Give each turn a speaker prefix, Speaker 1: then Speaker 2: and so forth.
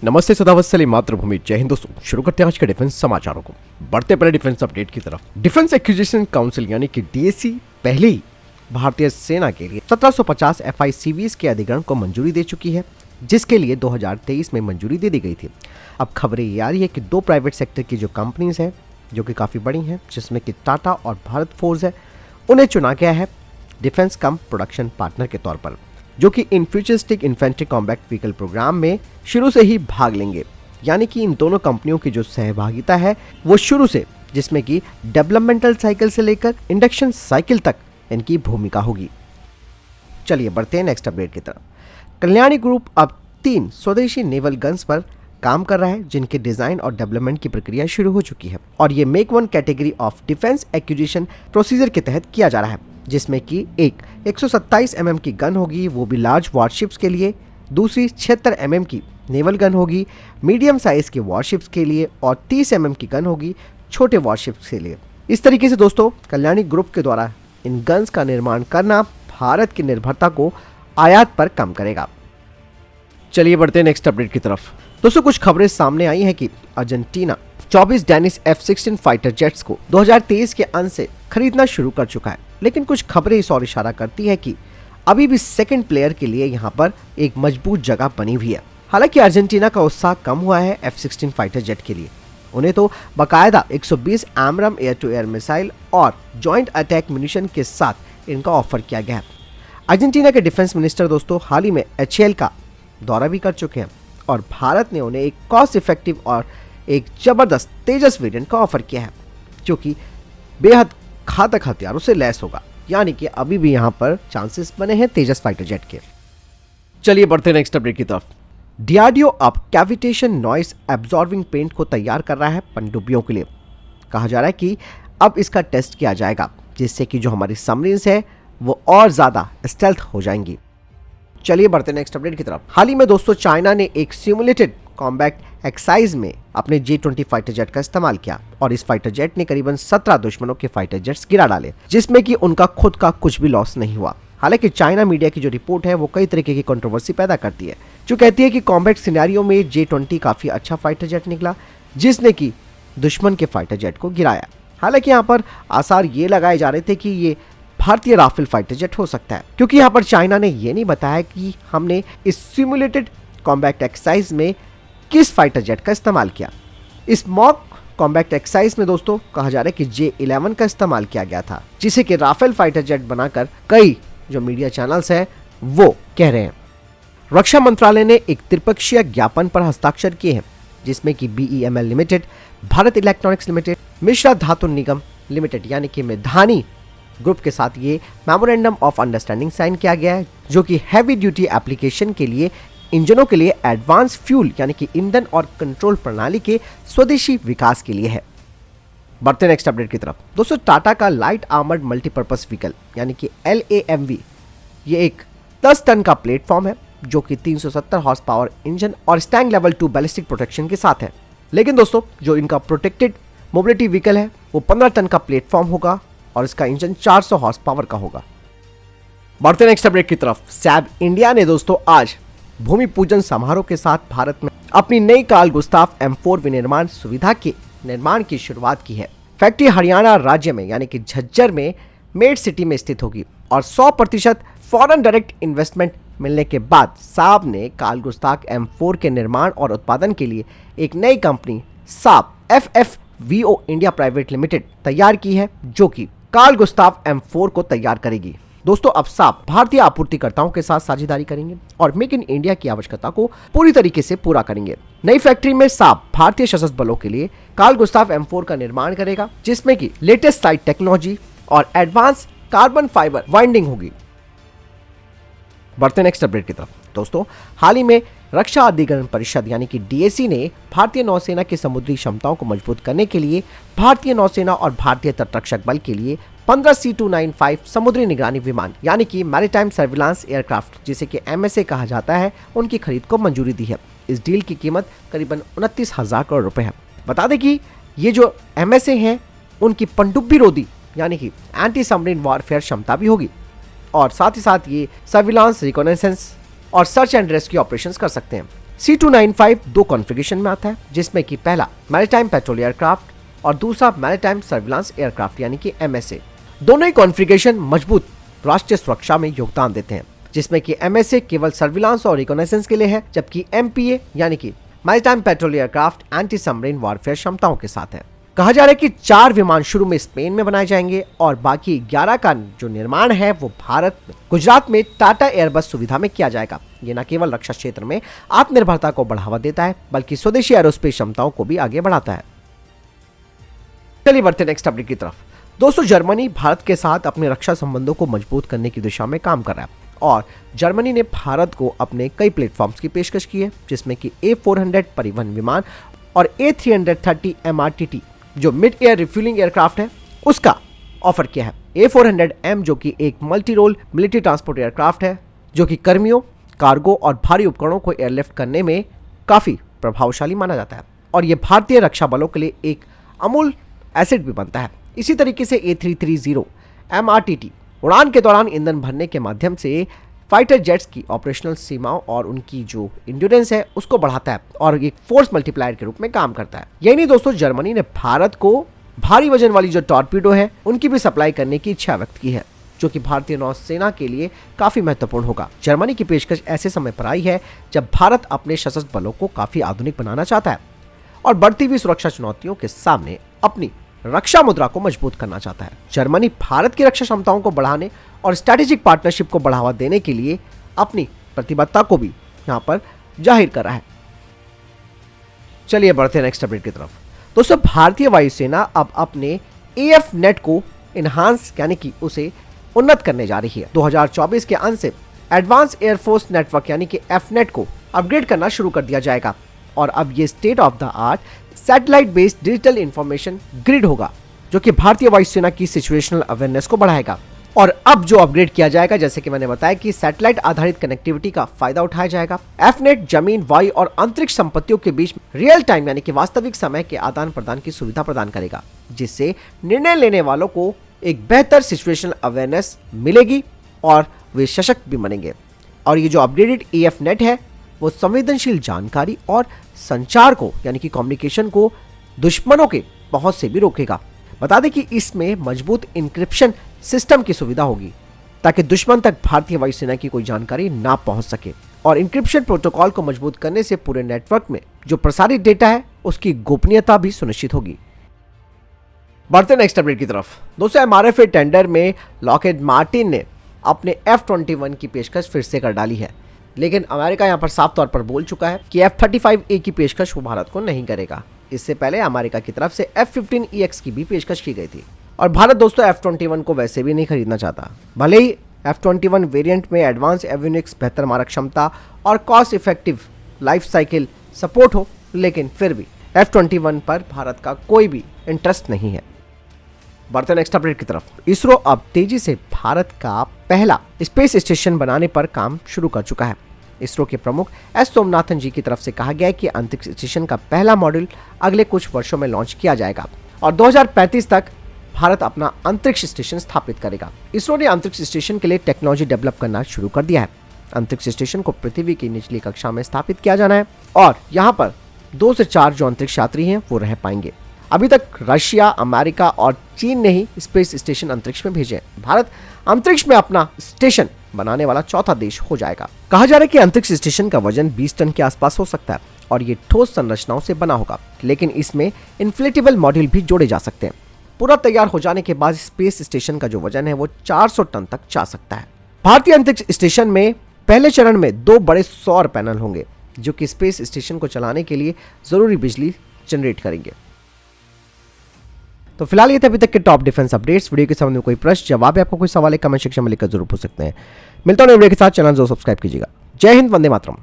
Speaker 1: नमस्ते सदावत्सली मातृभूमि। जय हिंद दोस्तों, शुरू करते हैं आज के डिफेंस समाचारों को। बढ़ते पहले डिफेंस अपडेट की तरफ। डिफेंस एक्विजिशन काउंसिल यानी कि डीएसी पहले ही भारतीय सेना के लिए 1750 FICVs के अधिग्रहण को मंजूरी दे चुकी है, जिसके लिए 2023 में मंजूरी दे दी गई थी। अब खबरें ये आ रही है कि दो प्राइवेट सेक्टर की जो कंपनीज हैं जो कि काफ़ी बड़ी हैं, जिसमें कि टाटा और भारत फोर्स है, उन्हें चुना गया है डिफेंस कम प्रोडक्शन पार्टनर के तौर पर, जो कि in futuristic infantry combat vehicle program में शुरू से ही भाग लेंगे। यानी कि इन दोनों कंपनियों की जो सहभागिता है वो शुरू से, जिसमें कि डेवलपमेंटल साइकिल से लेकर इंडक्शन साइकिल तक इनकी भूमिका होगी। चलिए बढ़ते हैं नेक्स्ट अपडेट की तरफ। कल्याणी ग्रुप अब 3 स्वदेशी नेवल गन्स पर काम कर रहा है, जिनके डिजाइन और डेवलपमेंट की प्रक्रिया शुरू हो चुकी है और ये make one category of defence acquisition procedure के तहत किया जा रहा है, जिसमें कि एक 127 mm की गन होगी, वो भी लार्ज वॉरशिप्स के लिए। दूसरी 76 mm की नेवल गन होगी मीडियम साइज के वॉरशिप्स के लिए, और 30 mm की गन होगी छोटे वॉरशिप्स के लिए। इस तरीके से दोस्तों कल्याणी ग्रुप के द्वारा इन गन्स का निर्माण करना भारत की निर्भरता को आयात पर कम करेगा। चलिए बढ़ते हैं नेक्स्ट अपडेट की तरफ। दोस्तों कुछ खबरें सामने आई हैं कि Argentina 24 Dennis F-16 fighter jets को 2023 के अंत से खरीदना शुरू कर चुका है, लेकिन कुछ खबरें इस ओर इशारा करती है कि अभी भी सेकंड प्लेयर के लिए यहां पर एक मजबूत जगह बनी हुई है। हालांकि अर्जेंटीना का उत्साह कम हुआ है F-16 फाइटर जेट के लिए। उन्हें तो बाकायदा 120 एमराम एयर टू एयर मिसाइल और जॉइंट अटैक म्यूनिशन के साथ इनका ऑफर किया गया है। अर्जेंटीना के डिफेंस मिनिस्टर दोस्तों हाल ही में HAL का दौरा भी कर चुके हैं और भारत ने उन्हें एक कॉस्ट इफेक्टिव और एक जबरदस्त तेजस वेरिएंट का ऑफर किया है, जो कि बेहद घातक हथियारों से लैस होगा। यानी कि अभी भी यहां पर चांसेस बने हैं तेजस फाइटर जेट के। चलिए बढ़ते हैं नेक्स्ट अपडेट की तरफ। DRDO अब कैविटेशन नॉइस एब्जॉर्बिंग पेंट को तैयार कर रहा है पनडुब्बियों के लिए। कहा जा रहा है कि अब इसका टेस्ट किया जाएगा, जिससे कि जो हमारी सबमरीन्स है वो और ज्यादा स्टेल्थ हो जाएंगी। चलिए बढ़ते हैं नेक्स्ट अपडेट की तरफ। हाल ही में दोस्तों चाइना ने एक सिमुलेटेड कॉम्बैट एक्सरसाइज में अपने J-20 फाइटर जेट का इस्तेमाल किया और इस फाइटर जेट ने करीबन 17 दुश्मनों के फाइटर जेट्स गिरा डाले, जिसमें कि उनका खुद का कुछ भी लॉस नहीं हुआ। हालांकि चाइना मीडिया की जो रिपोर्ट है वो कई तरीके की कंट्रोवर्सी पैदा करती है, जो कहती है कि कॉम्बैट सिनेरियो में J-20 काफी अच्छा फाइटर जेट निकला, जिसने कि दुश्मन के फाइटर जेट को गिराया। हालांकि यहाँ पर आसार ये लगाए जा रहे थे कि ये भारतीय राफेल फाइटर जेट हो सकता है, क्योंकि यहाँ पर चाइना ने ये नहीं बताया कि हमने इस सिमुलेटेड कॉम्बैट एक्सरसाइज में किस फाइटर जेट का इस्तेमाल किया। इस मॉक कॉम्बैट एक्सरसाइज में दोस्तों कहा जा रहा है कि J-11 का इस्तेमाल किया गया था, जिसे कि राफेल फाइटर जेट बनाकर कई जो मीडिया चैनल्स हैं वो कह रहे हैं। रक्षा मंत्रालय ने एक त्रिपक्षीय ज्ञापन पर हस्ताक्षर किए हैं, जिसमें कि BEML limited, Bharat electronics limited, Mishra धातु निगम लिमिटेड यानी कि मेधानी ग्रुप के साथ ये मेमोरेंडम ऑफ अंडरस्टैंडिंग साइन किया गया है, जो कि हैवी ड्यूटी एप्लीकेशन के लिए इंजनों के लिए एडवांस फ्यूल यानी कि ईंधन और कंट्रोल प्रणाली के स्वदेशी विकास के लिए है। बढ़ते नेक्स्ट अपडेट की तरफ। दोस्तों टाटा का लाइट आर्मर्ड मल्टीपर्पस व्हीकल यानी कि LAMV, ये एक 10 टन का प्लेटफॉर्म है, जो कि 370 हॉर्स पावर इंजन और स्टैंग लेवल 2 बैलिस्टिक प्रोटेक्शन के साथ है। लेकिन दोस्तों जो इनका प्रोटेक्टेड मोबिलिटी व्हीकल है वो 15 टन का प्लेटफॉर्म होगा और इसका इंजन 400 हॉर्स पावर का होगा। बढ़ते नेक्स्ट अपडेट की तरफ। सैब इंडिया ने दोस्तों आज भूमि पूजन समारोह के साथ भारत में अपनी नई कार्ल गुस्ताव M4 विनिर्माण सुविधा के निर्माण की शुरुआत की है। फैक्ट्री हरियाणा राज्य में यानी कि झज्जर में मेड सिटी में स्थित होगी और 100% फॉरेन डायरेक्ट इन्वेस्टमेंट मिलने के बाद साब ने कार्ल गुस्ताव M4 के निर्माण और उत्पादन के लिए एक नई कंपनी साब FFVO इंडिया प्राइवेट लिमिटेड तैयार की है, जो कि कार्ल गुस्ताव M4 को तैयार करेगी। दोस्तों अब साब भारतीय आपूर्तिकर्ताओं के साथ साझेदारी करेंगे और मेक इन इंडिया की आवश्यकता को पूरी तरीके से पूरा करेंगे। नई फैक्ट्री में साब भारतीय सशस्त्र बलों के लिए कार्ल गुस्ताव M4 का निर्माण करेगा, जिसमें कि लेटेस्ट साइट टेक्नोलॉजी और एडवांस कार्बन फाइबर वाइंडिंग होगी। बढ़ते नेक्स्ट अपडेट की तरफ। दोस्तों हाल ही में रक्षा अधिग्रहण परिषद यानी कि DAC ने भारतीय नौसेना की समुद्री क्षमताओं को मजबूत करने के लिए भारतीय नौसेना और भारतीय तटरक्षक बल के लिए 15 C-295 समुद्री निगरानी विमान यानी कि मैरीटाइम सर्विलांस एयरक्राफ्ट, जिसे कि MSA कहा जाता है, उनकी खरीद को मंजूरी दी है। इस डील की कीमत करीबन 29,000 करोड़ रुपए है। बता दें कि ये जो MSA हैं उनकी पनडुब्बी रोधी यानी कि एंटी सबमरीन वॉरफेयर क्षमता भी होगी और साथ ही साथ ये सर्विलांस, रिकॉनेसेंस और सर्च एंड रेस्क्यू ऑपरेशंस कर सकते हैं। C295 दो कॉन्फ़िगरेशन में आता है, जिसमें कि पहला मैरीटाइम पेट्रोल एयरक्राफ्ट और दूसरा मैरीटाइम सर्विलांस एयरक्राफ्ट यानी कि MSA। दोनों ही कॉन्फ़िगरेशन मजबूत राष्ट्रीय सुरक्षा में योगदान देते हैं, जिसमें कि MSA केवल सर्विलांस और रिकॉग्निशंस के लिए है, जबकि MPA यानी कि maritime petrol aircraft anti submarine warfare क्षमताओं के साथ है। कहा जा रहा है कि 4 विमान शुरू में स्पेन में बनाए जाएंगे और बाकी 11 का जो निर्माण है वो भारत में गुजरात में टाटा एयरबस सुविधा में किया जाएगा। ये न केवल रक्षा क्षेत्र में आत्मनिर्भरता को बढ़ावा देता है, बल्कि स्वदेशी एरोस्पेस क्षमताओं को भी आगे बढ़ाता है। चलिए बढ़ते नेक्स्ट अपडेट की तरफ। दोस्तों, जर्मनी भारत के साथ अपने रक्षा संबंधों को मजबूत करने की दिशा में काम कर रहा है और जर्मनी ने भारत को अपने कई प्लेटफॉर्म्स की पेशकश की है, जिसमें कि A400 परिवहन विमान और A330 MRTT जो मिड एयर रिफ्यूलिंग एयरक्राफ्ट है उसका ऑफर किया है। A400M जो कि एक multi role military transport aircraft है, जो कि कर्मियों, कार्गो और भारी उपकरणों को एयरलिफ्ट करने में काफी प्रभावशाली माना जाता है और ये भारतीय रक्षा बलों के लिए एक अमूल्य एसेट भी बनता है। इसी तरीके से A330 MRTT उड़ान के दौरान ईंधन भरने के माध्यम से फाइटर जेट्स की ऑपरेशनल सीमाओं और उनकी जो इंड्योरेंस है उसको बढ़ाता है और एक फोर्स मल्टीप्लायर के रूप में काम करता है। यही नहीं दोस्तों, जर्मनी ने भारत को भारी वजन वाली जो टॉर्पीडो है उनकी भी सप्लाई करने की इच्छा व्यक्त की है, जो कि भारतीय नौसेना के लिए काफी महत्वपूर्ण होगा। जर्मनी की पेशकश ऐसे समय पर आई है जब भारत अपने सशस्त्र बलों को काफी आधुनिक बनाना चाहता है और बढ़ती हुई सुरक्षा चुनौतियों के सामने अपनी रक्षा मुद्रा को मजबूत करना चाहता है। जर्मनी भारत की रक्षा क्षमताओं को बढ़ाने और स्ट्रैटेजिक पार्टनरशिप को बढ़ावा देने के लिए अपनी प्रतिबद्धता को भी यहां पर जाहिर कर रहा है। चलिए बढ़ते हैं नेक्स्ट अपडेट की तरफ। दोस्तों, भारतीय वायुसेना अब अपने AFNet को इनहांस यानी कि उसे उन्नत करने जा रही है। 2024 के अंत से एडवांस एयरफोर्स नेटवर्क यानी कि FNet को अपग्रेड करना शुरू कर दिया जाएगा और अब ये state of the art satellite based digital information grid होगा, जो कि भारतीय वायुसेना की सिचुएशनल अवेयरनेस को बढ़ाएगा। और अब जो अपग्रेड किया जाएगा, जैसे कि मैंने बताया कि सैटेलाइट आधारित कनेक्टिविटी का फायदा उठाया जाएगा। FNet जमीन, वायु और अंतरिक्ष संपत्तियों के बीच रियल टाइम यानी कि वास्तविक समय के आदान प्रदान की सुविधा प्रदान करेगा, जिससे निर्णय लेने वालों को एक बेहतर सिचुएशनल अवेयरनेस मिलेगी और वे सशक्त भी बनेंगे। और ये जो अपग्रेडेड AFNet है वो संवेदनशील जानकारी और संचार को यानी कि कम्युनिकेशन को दुश्मनों के पहुंच से भी रोकेगा। बता दें कि इसमें मजबूत इंक्रिप्शन सिस्टम की सुविधा होगी ताकि दुश्मन तक भारतीय वायुसेना की कोई जानकारी ना पहुंच सके और इंक्रिप्शन प्रोटोकॉल को मजबूत करने से पूरे नेटवर्क में जो प्रसारित डेटा है उसकी गोपनीयता भी सुनिश्चित होगी। बढ़ते नेक्स्ट अपडेट की तरफ। दोस्तों, MRFA टेंडर में लॉकहीड मार्टिन ने अपने F-21 की पेशकश फिर से कर डाली है, लेकिन अमेरिका यहां पर साफ तौर पर बोल चुका है कि F-35A की पेशकश वो भारत को नहीं करेगा। इससे पहले अमेरिका की तरफ से F-15EX की भी पेशकश की गई थी और भारत दोस्तों F-21 को वैसे भी नहीं खरीदना चाहता। भले ही F-21 वेरिएंट में एडवांस एवियोनिक्स, बेहतर मारक क्षमता और cost effective life cycle support हो, लेकिन फिर भी F-21 पर भारत का कोई भी इंटरेस्ट नहीं है। बढ़ते नेक्स्ट अपडेट की तरफ। इसरो अब तेजी से भारत का पहला स्पेस स्टेशन बनाने पर काम शुरू कर चुका है। इसरो के प्रमुख S सोमनाथन जी की तरफ से कहा गया है कि अंतरिक्ष स्टेशन का पहला मॉड्यूल अगले कुछ वर्षों में लॉन्च किया जाएगा और 2035 तक भारत अपना अंतरिक्ष स्टेशन स्थापित करेगा। इसरो ने अंतरिक्ष स्टेशन के लिए टेक्नोलॉजी डेवलप करना शुरू कर दिया है। अंतरिक्ष स्टेशन को पृथ्वी की निचली कक्षा में स्थापित किया जाना है और यहाँ पर 2 से 4 जो अंतरिक्ष यात्री हैं वो रह पाएंगे। अभी तक रशिया, अमेरिका और चीन ने ही स्पेस स्टेशन अंतरिक्ष में भेजे। भारत अंतरिक्ष में अपना स्टेशन बनाने वाला चौथा देश हो जाएगा। कहा जा रहा है कि अंतरिक्ष स्टेशन का वजन 20 टन के आसपास हो सकता है और ये ठोस संरचनाओं से बना होगा, लेकिन इसमें इन्फ्लेटेबल मॉड्यूल भी जोड़े जा सकते हैं। पूरा तैयार हो जाने के बाद स्पेस स्टेशन का जो वजन है वो 400 टन तक जा सकता है। भारतीय अंतरिक्ष स्टेशन में पहले चरण में 2 बड़े सौर पैनल होंगे जो कि स्पेस स्टेशन को चलाने के लिए जरूरी बिजली जनरेट करेंगे। तो फिलहाल ये थे अभी तक के टॉप डिफेंस अपडेट्स। वीडियो के संबंध में कोई प्रश्न, जवाब या आपको कोई सवाल है कमेंट सेक्शन में लिखकर जरूर पूछ सकते हैं। मिलता हूं नए वीडियो के साथ। चैनल जरूर सब्सक्राइब कीजिएगा। जय हिंद, वंदे मातरम।